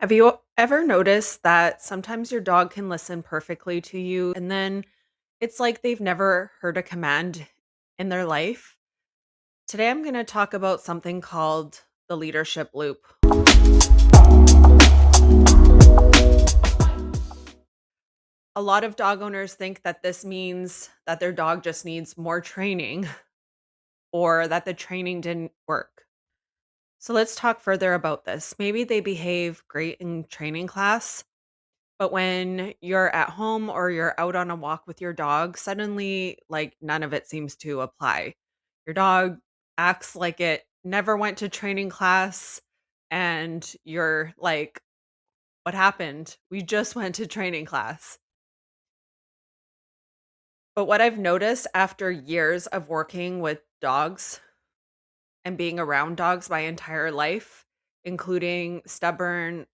Have you ever noticed that sometimes your dog can listen perfectly to you and then it's like they've never heard a command in their life? Today I'm going to talk about something called the leadership loop. A lot of dog owners think that this means that their dog just needs more training or that the training didn't work. So let's talk further about this. Maybe they behave great in training class, but when you're at home or you're out on a walk with your dog, suddenly, like, none of it seems to apply. Your dog acts like it never went to training class, and you're like, "What happened? We just went to training class." But what I've noticed after years of working with dogs and being around dogs my entire life, including stubborn,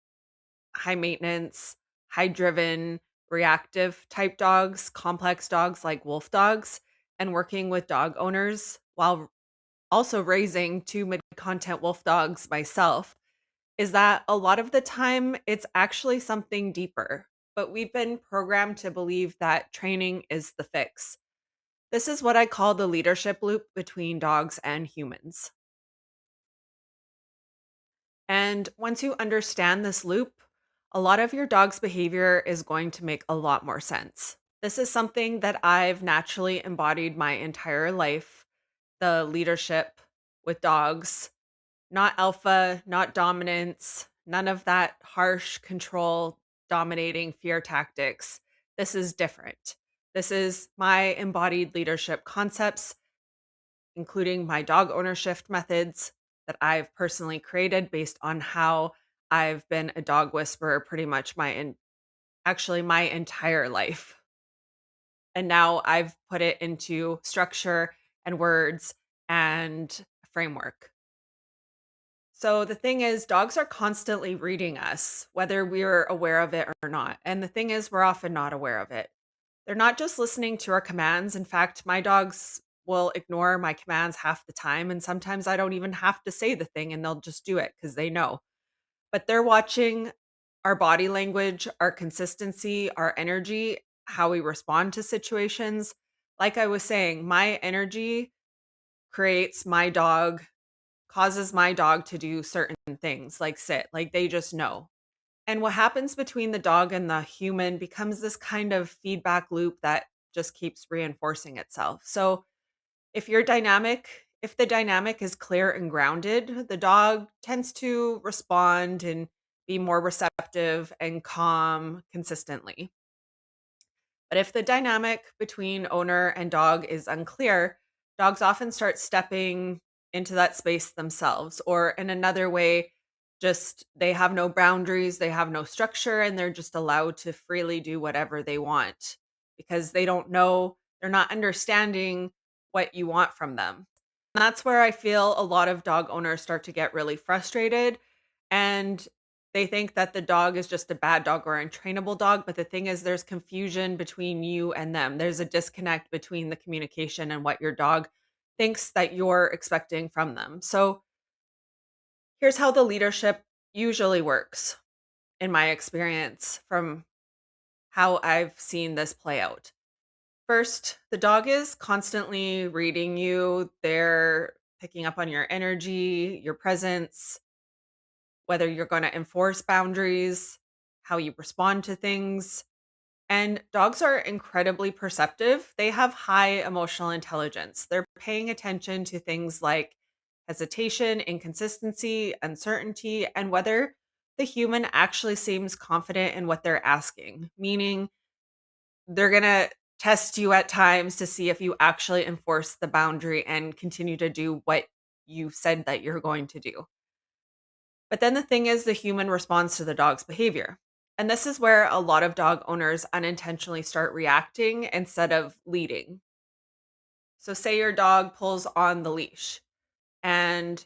high maintenance, high driven, reactive type dogs, complex dogs like wolf dogs, and working with dog owners while also raising two mid content wolf dogs myself, is that a lot of the time it's actually something deeper. But we've been programmed to believe that training is the fix. This is what I call the leadership loop between dogs and humans. And once you understand this loop, a lot of your dog's behavior is going to make a lot more sense. This is something that I've naturally embodied my entire life, the leadership with dogs, not alpha, not dominance, none of that harsh control, dominating fear tactics. This is different. This is my embodied leadership concepts, including my dog ownership methods that I've personally created based on how I've been a dog whisperer pretty much actually my entire life. And now I've put it into structure and words and a framework. So the thing is, dogs are constantly reading us, whether we're aware of it or not. And the thing is, we're often not aware of it. They're not just listening to our commands. In fact, my dogs will ignore my commands half the time. And sometimes I don't even have to say the thing and they'll just do it because they know. But they're watching our body language, our consistency, our energy, how we respond to situations. Like I was saying, my energy creates my dog, causes my dog to do certain things like sit, like they just know. And what happens between the dog and the human becomes this kind of feedback loop that just keeps reinforcing itself. So if the dynamic is clear and grounded, the dog tends to respond and be more receptive and calm consistently. But if the dynamic between owner and dog is unclear, dogs often start stepping into that space themselves, or in another way, just they have no boundaries, they have no structure, and they're just allowed to freely do whatever they want because they don't know, they're not understanding what you want from them. That's where I feel a lot of dog owners start to get really frustrated, and they think that the dog is just a bad dog or an untrainable dog, but the thing is there's confusion between you and them. There's a disconnect between the communication and what your dog thinks that you're expecting from them. So, here's how the leadership usually works in my experience from how I've seen this play out. First, the dog is constantly reading you. They're picking up on your energy, your presence, whether you're going to enforce boundaries, how you respond to things. And dogs are incredibly perceptive. They have high emotional intelligence. They're paying attention to things like hesitation, inconsistency, uncertainty, and whether the human actually seems confident in what they're asking, meaning they're going to test you at times to see if you actually enforce the boundary and continue to do what you said that you're going to do. But then the thing is, the human responds to the dog's behavior. And this is where a lot of dog owners unintentionally start reacting instead of leading. So, say your dog pulls on the leash, and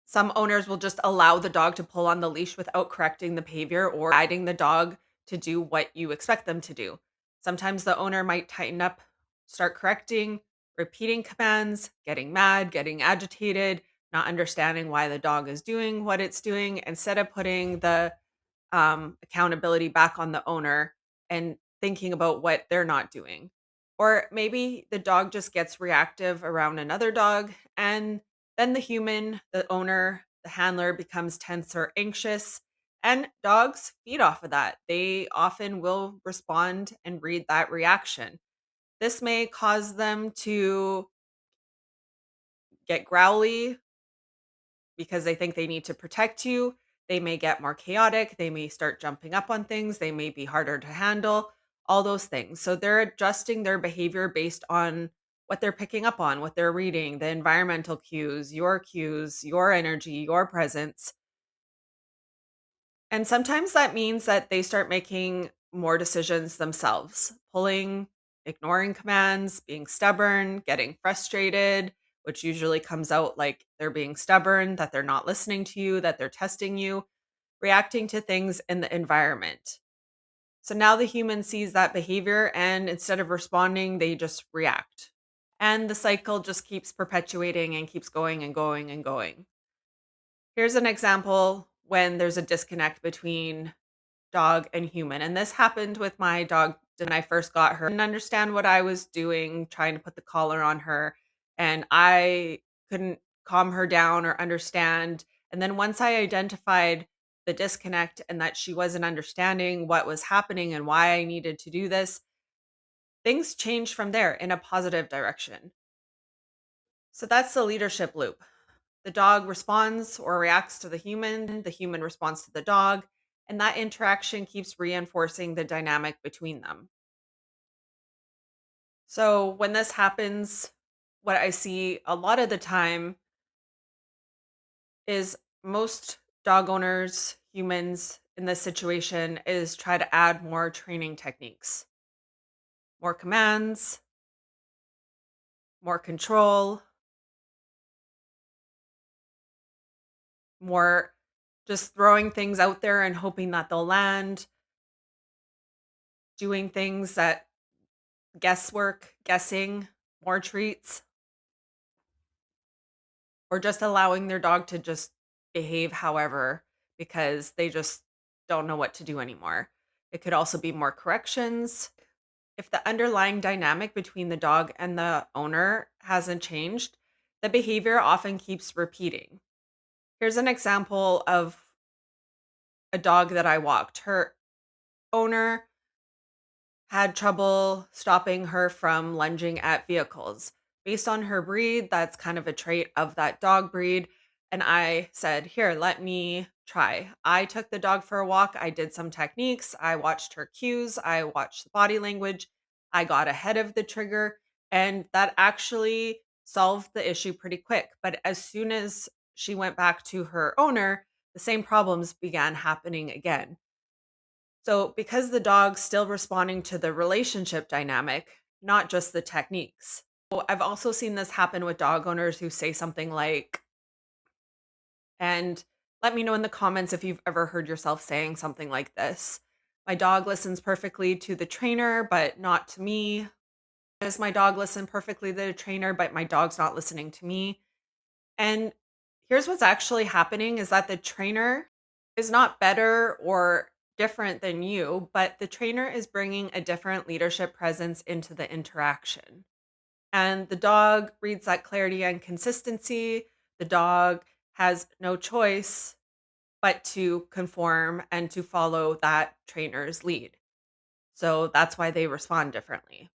some owners will just allow the dog to pull on the leash without correcting the behavior or guiding the dog to do what you expect them to do. Sometimes the owner might tighten up, start correcting, repeating commands, getting mad, getting agitated, not understanding why the dog is doing what it's doing, instead of putting the accountability back on the owner and thinking about what they're not doing. Or maybe the dog just gets reactive around another dog, and then the human, the owner, the handler becomes tense or anxious. And dogs feed off of that. They often will respond and read that reaction. This may cause them to get growly because they think they need to protect you. They may get more chaotic. They may start jumping up on things. They may be harder to handle, all those things. So they're adjusting their behavior based on what they're picking up on, what they're reading, the environmental cues, your energy, your presence. And sometimes that means that they start making more decisions themselves, ignoring commands, being stubborn, getting frustrated, which usually comes out like they're being stubborn, that they're not listening to you, that they're testing you, reacting to things in the environment. So now the human sees that behavior, and instead of responding, they just react. And the cycle just keeps perpetuating and keeps going and going and going. Here's an example when there's a disconnect between dog and human. And this happened with my dog when I first got her. I didn't understand what I was doing, trying to put the collar on her. And I couldn't calm her down or understand. And then once I identified the disconnect and that she wasn't understanding what was happening and why I needed to do this, things changed from there in a positive direction. So that's the leadership loop. The dog responds or reacts to the human responds to the dog, and that interaction keeps reinforcing the dynamic between them. So when this happens, what I see a lot of the time is most dog owners, humans in this situation, is try to add more training techniques, more commands, more control, more just throwing things out there and hoping that they'll land, doing things that guesswork, guessing, more treats, or just allowing their dog to just behave however because they just don't know what to do anymore. It could also be more corrections. If the underlying dynamic between the dog and the owner hasn't changed, the behavior often keeps repeating. Here's an example of a dog that I walked. Her owner had trouble stopping her from lunging at vehicles. Based on her breed, that's kind of a trait of that dog breed. And I said, here, let me try. I took the dog for a walk. I did some techniques. I watched her cues. I watched the body language. I got ahead of the trigger. And that actually solved the issue pretty quick. But as soon as she went back to her owner, the same problems began happening again. So, because the dog's still responding to the relationship dynamic, not just the techniques. So I've also seen this happen with dog owners who say something like, and let me know in the comments if you've ever heard yourself saying something like this. My dog listens perfectly to the trainer, but not to me. Does my dog listen perfectly to the trainer, but my dog's not listening to me? And here's what's actually happening is that the trainer is not better or different than you, but the trainer is bringing a different leadership presence into the interaction. And the dog reads that clarity and consistency. The dog has no choice but to conform and to follow that trainer's lead. So that's why they respond differently.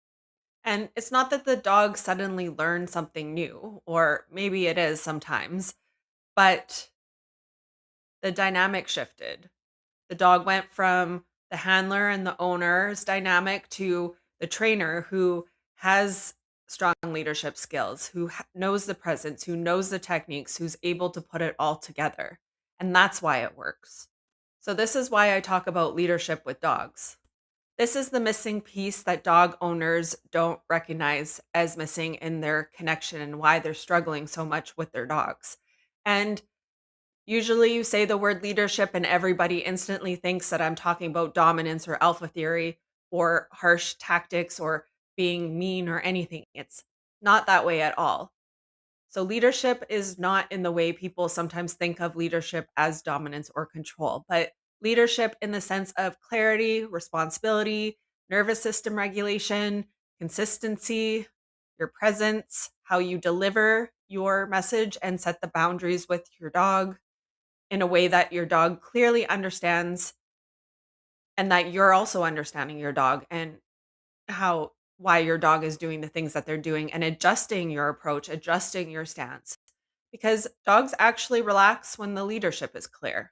And it's not that the dog suddenly learned something new, or maybe it is sometimes, but the dynamic shifted. The dog went from the handler and the owner's dynamic to the trainer who has strong leadership skills, who knows the presence, who knows the techniques, who's able to put it all together. And that's why it works. So, this is why I talk about leadership with dogs. This is the missing piece that dog owners don't recognize as missing in their connection and why they're struggling so much with their dogs. And usually you say the word leadership and everybody instantly thinks that I'm talking about dominance or alpha theory or harsh tactics or being mean or anything. It's not that way at all. So, leadership is not in the way people sometimes think of leadership as dominance or control, but leadership in the sense of clarity, responsibility, nervous system regulation, consistency, your presence, how you deliver your message and set the boundaries with your dog in a way that your dog clearly understands and that you're also understanding your dog and how why your dog is doing the things that they're doing and adjusting your approach, adjusting your stance. Because dogs actually relax when the leadership is clear.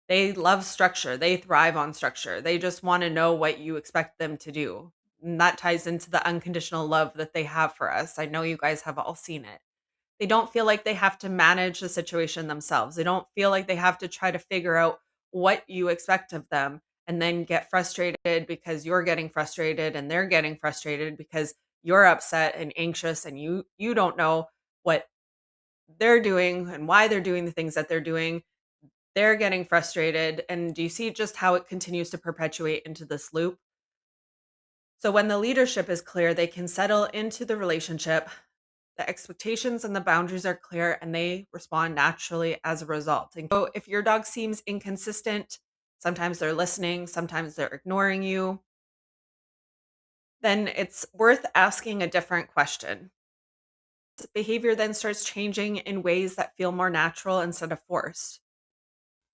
They love structure. They thrive on structure. They just want to know what you expect them to do. And that ties into the unconditional love that they have for us. I know you guys have all seen it. They don't feel like they have to manage the situation themselves. They don't feel like they have to try to figure out what you expect of them and then get frustrated because you're getting frustrated and they're getting frustrated because you're upset and anxious and you don't know what they're doing and why they're doing the things that they're doing. They're getting frustrated and do you see just how it continues to perpetuate into this loop? So when the leadership is clear, they can settle into the relationship. The expectations and the boundaries are clear and they respond naturally as a result. And so if your dog seems inconsistent, sometimes they're listening, sometimes they're ignoring you, then it's worth asking a different question. Behavior then starts changing in ways that feel more natural instead of forced.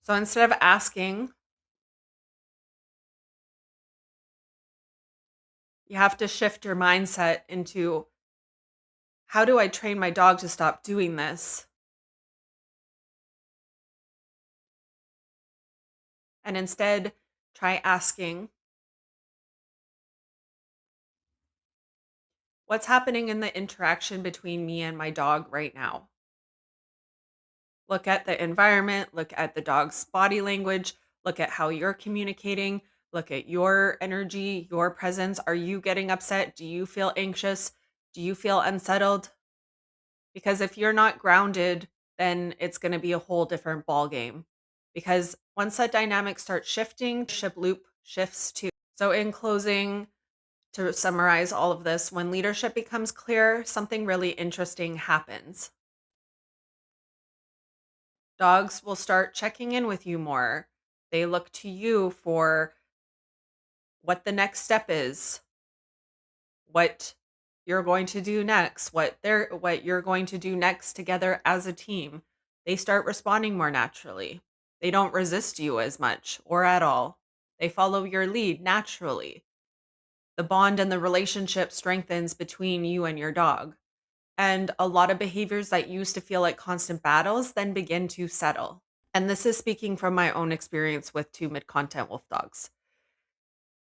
So instead of asking, you have to shift your mindset into how do I train my dog to stop doing this? And instead, try asking, what's happening in the interaction between me and my dog right now? Look at the environment, look at the dog's body language, look at how you're communicating, look at your energy, your presence. Are you getting upset? Do you feel anxious? Do you feel unsettled? Because if you're not grounded, then it's going to be a whole different ball game. Because once that dynamic starts shifting, ship loop shifts too. So in closing, to summarize all of this, when leadership becomes clear, something really interesting happens. Dogs will start checking in with you more. They look to you for what the next step is, what you're going to do next, what you're going to do next together as a team. They start responding more naturally. They don't resist you as much or at all. They follow your lead naturally. The bond and the relationship strengthens between you and your dog. And a lot of behaviors that used to feel like constant battles then begin to settle. And this is speaking from my own experience with two mid content wolf dogs.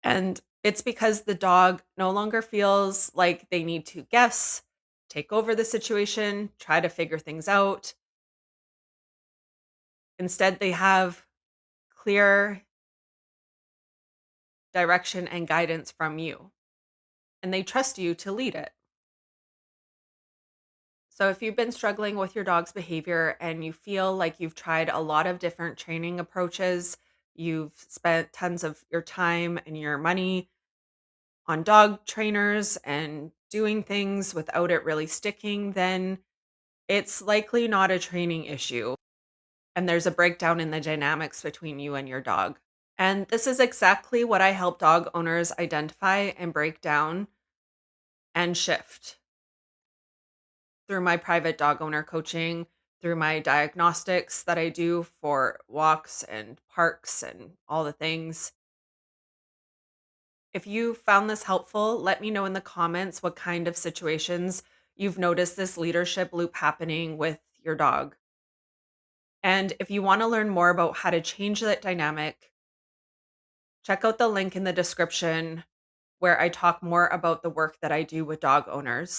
And it's because the dog no longer feels like they need to guess, take over the situation, try to figure things out. Instead, they have clear direction and guidance from you, and they trust you to lead it. So, if you've been struggling with your dog's behavior and you feel like you've tried a lot of different training approaches, you've spent tons of your time and your money on dog trainers and doing things without it really sticking, then it's likely not a training issue. And there's a breakdown in the dynamics between you and your dog. And this is exactly what I help dog owners identify and break down and shift through my private dog owner coaching, through my diagnostics that I do for walks and parks and all the things. If you found this helpful, let me know in the comments what kind of situations you've noticed this leadership loop happening with your dog. And if you want to learn more about how to change that dynamic, check out the link in the description where I talk more about the work that I do with dog owners.